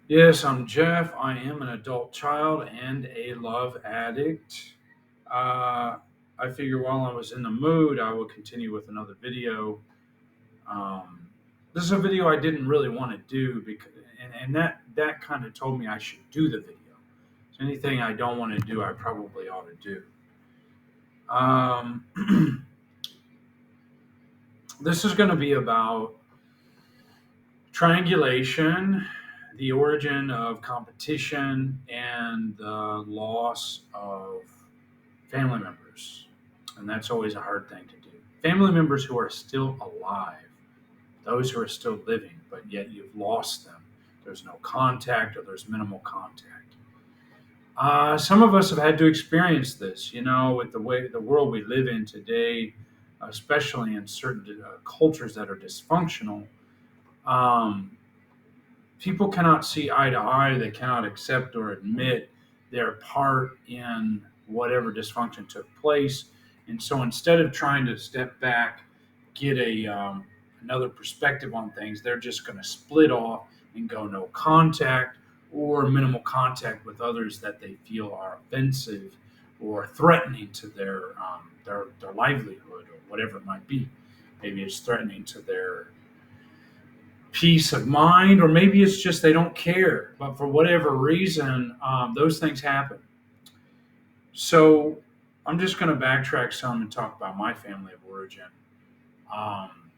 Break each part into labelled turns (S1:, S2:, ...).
S1: Yes, I'm Jeff. I am an adult child and a love addict. Uh, I figure while I was in the mood, I will continue with another video. Um, this is a video I didn't really want to do because, and that kind of told me I should do the video. So anything I don't want to do, I probably ought to do. Um, this is going to be about triangulation, the origin of competition, and the loss of family members. And that's always a hard thing to do. Family members who are still alive, those who are still living, but yet you've lost them. There's no contact or there's minimal contact. Some of us have had to experience this, with the way the world we live in today, especially in certain cultures that are dysfunctional. Um, People cannot see eye to eye. They cannot accept or admit their part in whatever dysfunction took place. And so instead of trying to step back, get another perspective on things, they're just going to split off and go no contact or minimal contact with others that they feel are offensive or threatening to their livelihood or whatever it might be. Maybe it's threatening to their peace of mind, or maybe it's just they don't care. But for whatever reason, those things happen. So I'm just going to backtrack some and talk about my family of origin. Um,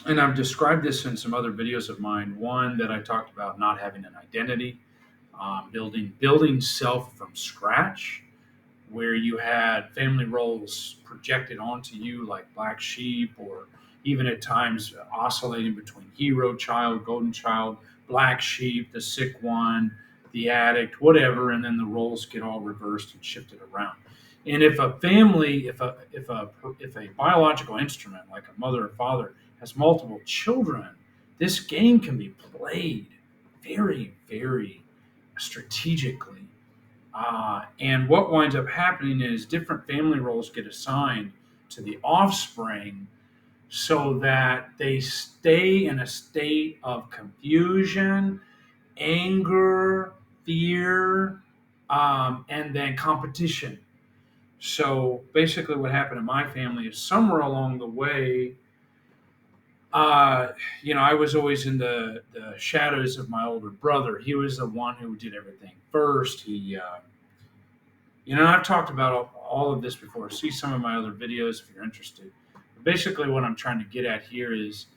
S1: and I've described this in some other videos of mine. One that I talked about not having an identity, building self from scratch, where you had family roles projected onto you like black sheep, or even at times oscillating between hero child, golden child, black sheep, the sick one, the addict, whatever, and then the roles get all reversed and shifted around. And if a family, if a biological instrument like a mother or father has multiple children, this game can be played very, very strategically, and what winds up happening is different family roles get assigned to the offspring so that they stay in a state of confusion, anger, fear, and then competition. So basically, what happened in my family is somewhere along the way, uh, I was always in the shadows of my older brother. He was the one who did everything first. I've talked about all of this before. See some of my other videos if you're interested. But basically, what I'm trying to get at here is,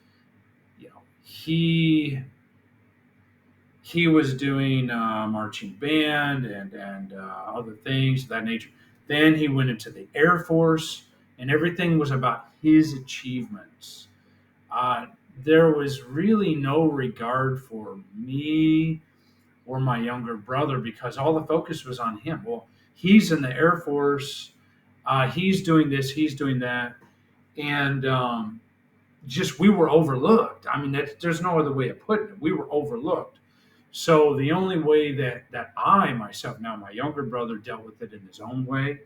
S1: he was doing marching band and other things of that nature. Then he went into the Air Force, and everything was about his achievements. Uh, there was really no regard for me or my younger brother because all the focus was on him. Well, he's in the Air Force. He's doing this. He's doing that, and just we were overlooked. I mean, there's no other way of putting it. We were overlooked. So the only way that I myself, now my younger brother, dealt with it in his own way.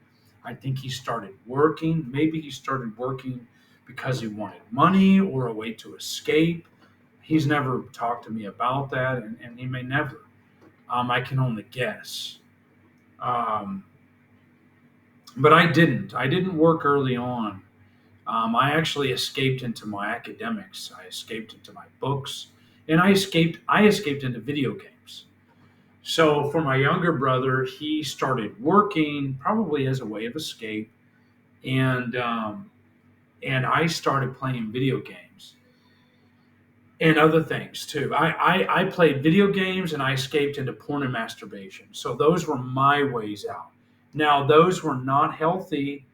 S1: I think he started working. Maybe he started working because he wanted money or a way to escape. He's never talked to me about that, and he may never. I can only guess. Um, but I didn't. I didn't work early on. I actually escaped into my academics. I escaped into my books, and I escaped into video games. So for my younger brother, he started working probably as a way of escape, and and I started playing video games and other things too. I played video games and I escaped into porn and masturbation. So those were my ways out. Now, those were not healthy.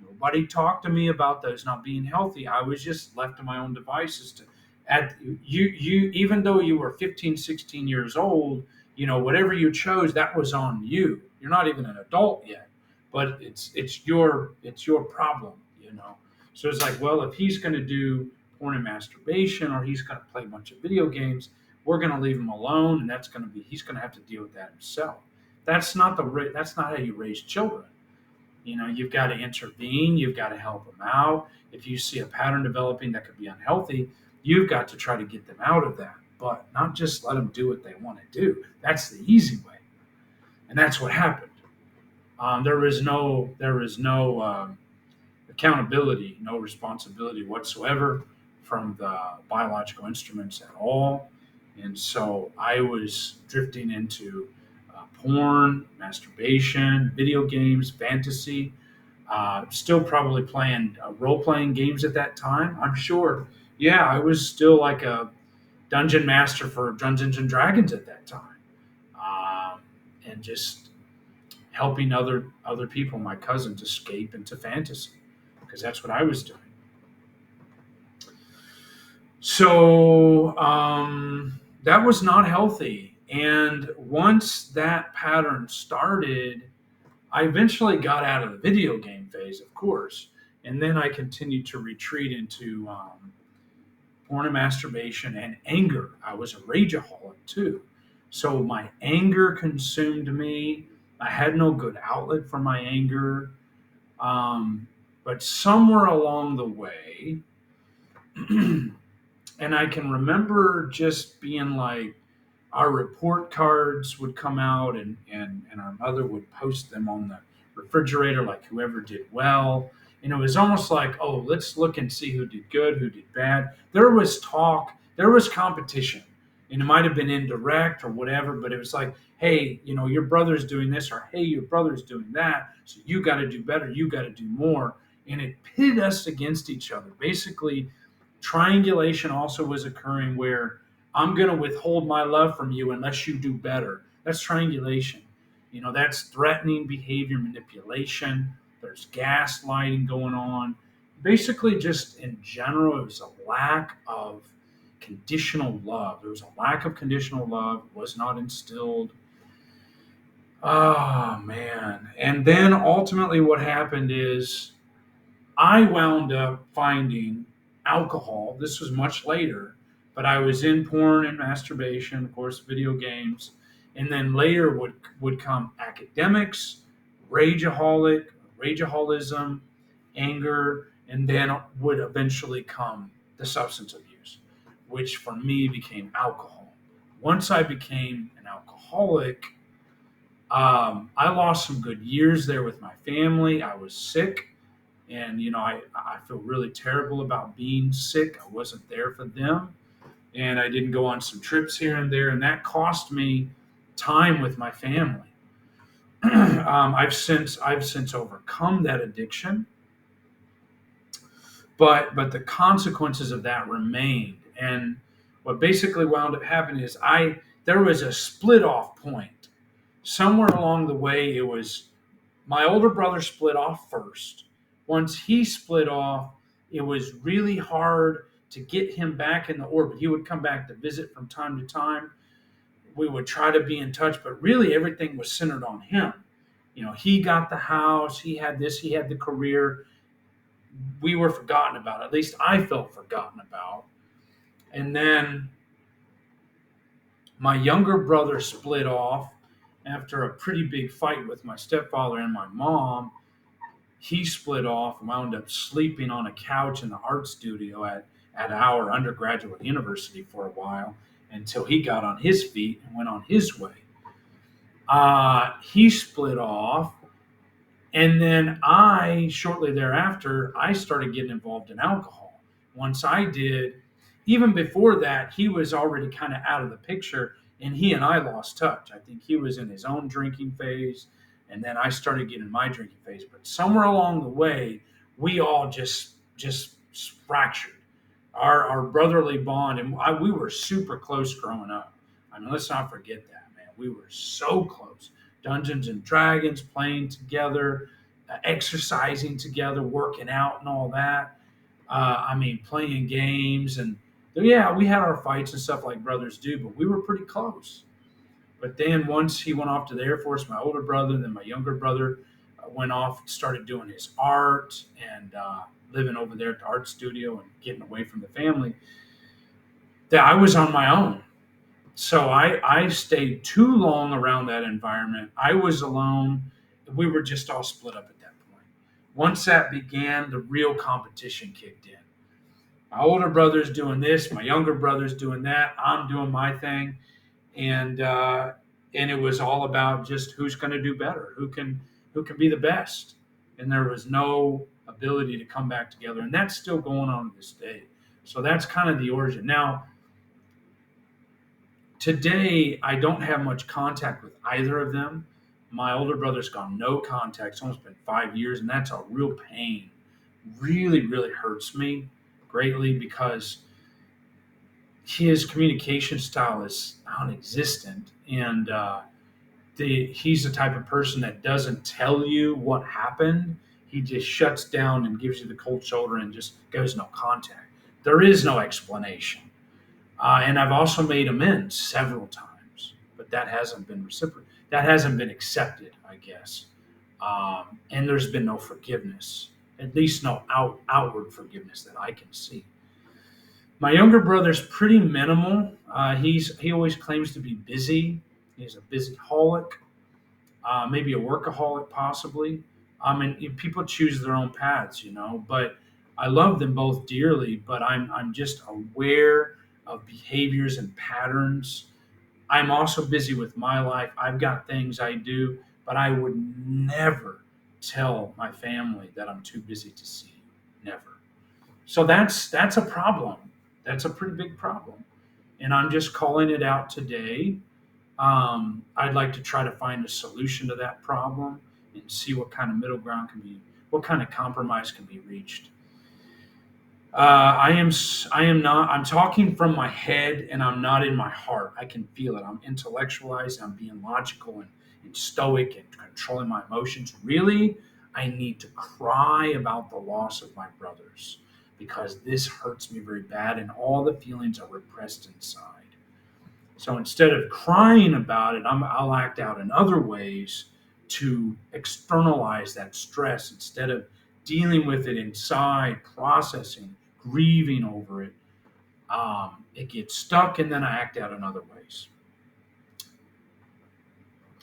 S1: Nobody talked to me about those not being healthy. I was just left to my own devices to at you even though you were 15, 16 years old, whatever you chose, that was on you. You're not even an adult yet, but it's your problem. So it's like, well, if he's going to do porn and masturbation, or he's going to play a bunch of video games, we're going to leave him alone, and he's going to have to deal with that himself. That's not how you raise children. You've got to intervene, you've got to help them out. If you see a pattern developing that could be unhealthy, you've got to try to get them out of that. but not just let them do what they want to do. That's the easy way, and that's what happened. There was no accountability, no responsibility whatsoever from the biological instruments at all. And so I was drifting into porn, masturbation, video games, fantasy, still probably playing role playing games at that time. I'm sure. Yeah, I was still like a dungeon master for Dungeons and Dragons at that time, and just helping other people, my cousins, escape into fantasy because that's what I was doing. So that was not healthy. And once that pattern started, I eventually got out of the video game phase, of course, and then I continued to retreat into porn and masturbation and anger. I was a rageaholic too. So my anger consumed me. I had no good outlet for my anger. But somewhere along the way, and I can remember just being like, our report cards would come out, and our mother would post them on the refrigerator, like whoever did well. And it was almost like, oh, let's look and see who did good, who did bad. There was talk, there was competition. And it might have been indirect or whatever, but it was like, hey, your brother's doing this, or hey, your brother's doing that. So you got to do better, you got to do more. And it pitted us against each other. Basically, triangulation also was occurring where I'm going to withhold my love from you unless you do better. That's triangulation. That's threatening behavior manipulation. There's gaslighting going on. Basically, just in general, it was a lack of conditional love. There was a lack of conditional love. It was not instilled. Oh, man. And then ultimately, what happened is I wound up finding alcohol. This was much later, but I was in porn and masturbation, of course, video games, and then later would come academics, rageaholic, rageaholism, anger, and then would eventually come the substance abuse, which for me became alcohol. Once I became an alcoholic, I lost some good years there with my family. I was sick. And, I feel really terrible about being sick. I wasn't there for them. And I didn't go on some trips here and there. And that cost me time with my family. I've since overcome that addiction. But the consequences of that remained. And what basically wound up happening is there was a split off point. Somewhere along the way, it was my older brother split off first. Once he split off, it was really hard to get him back in the orbit. He would come back to visit from time to time. We would try to be in touch, but really everything was centered on him. He got the house, he had this, he had the career. We were forgotten about. At least I felt forgotten about. And then my younger brother split off after a pretty big fight with my stepfather and my mom. He split off and wound up sleeping on a couch in the art studio at our undergraduate university for a while until he got on his feet and went on his way. He split off, and then shortly thereafter, I started getting involved in alcohol. Once I did, even before that, he was already kind of out of the picture, and he and I lost touch. I think he was in his own drinking phase, and then I started getting my drinking phase. But somewhere along the way, we all just fractured our brotherly bond, and we were super close growing up. I mean, let's not forget that, man. We were so close. Dungeons and Dragons, playing together, exercising together, working out, and all that. Playing games, and yeah, we had our fights and stuff like brothers do, but we were pretty close. But then once he went off to the Air Force, my older brother, then my younger brother went off and started doing his art and living over there at the art studio and getting away from the family. That I was on my own. So I stayed too long around that environment. I was alone. We were just all split up at that point. Once that began, the real competition kicked in. My older brother's doing this, my younger brother's doing that, I'm doing my thing, and it was all about just who's going to do better, who can be the best, and there was no ability to come back together, and that's still going on to this day. So that's kind of the origin. Now, today, I don't have much contact with either of them. My older brother's gone no contact. It's almost been 5 years, and that's a real pain. Really, really hurts me greatly because his communication style is non-existent, and he's the type of person that doesn't tell you what happened. He just shuts down and gives you the cold shoulder and just goes no contact. There is no explanation. And I've also made amends several times, but that hasn't been reciprocated. That hasn't been accepted, I guess. And there's been no forgiveness, at least no outward forgiveness that I can see. My younger brother's pretty minimal. He always claims to be busy. He's a busy holic, maybe a workaholic, possibly. I mean, people choose their own paths, But I love them both dearly. But I'm just aware of behaviors and patterns. I'm also busy with my life. I've got things I do, but I would never tell my family that I'm too busy to see you. Never. So that's a problem. That's a pretty big problem, and I'm just calling it out today. I'd like to try to find a solution to that problem and see what kind of middle ground can be, what kind of compromise can be reached. I am not. I'm talking from my head, and I'm not in my heart. I can feel it. I'm intellectualized. I'm being logical and stoic and controlling my emotions. Really, I need to cry about the loss of my brothers because this hurts me very bad, and all the feelings are repressed inside. So instead of crying about it, I'll act out in other ways to externalize that stress instead of dealing with it inside, processing, grieving over it. It gets stuck, and then I act out in other ways.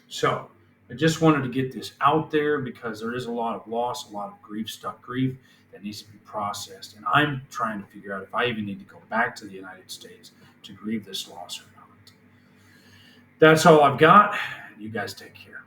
S1: So I just wanted to get this out there because there is a lot of loss, a lot of grief, stuck grief that needs to be processed. And I'm trying to figure out if I even need to go back to the United States to grieve this loss or not. That's all I've got. You guys take care.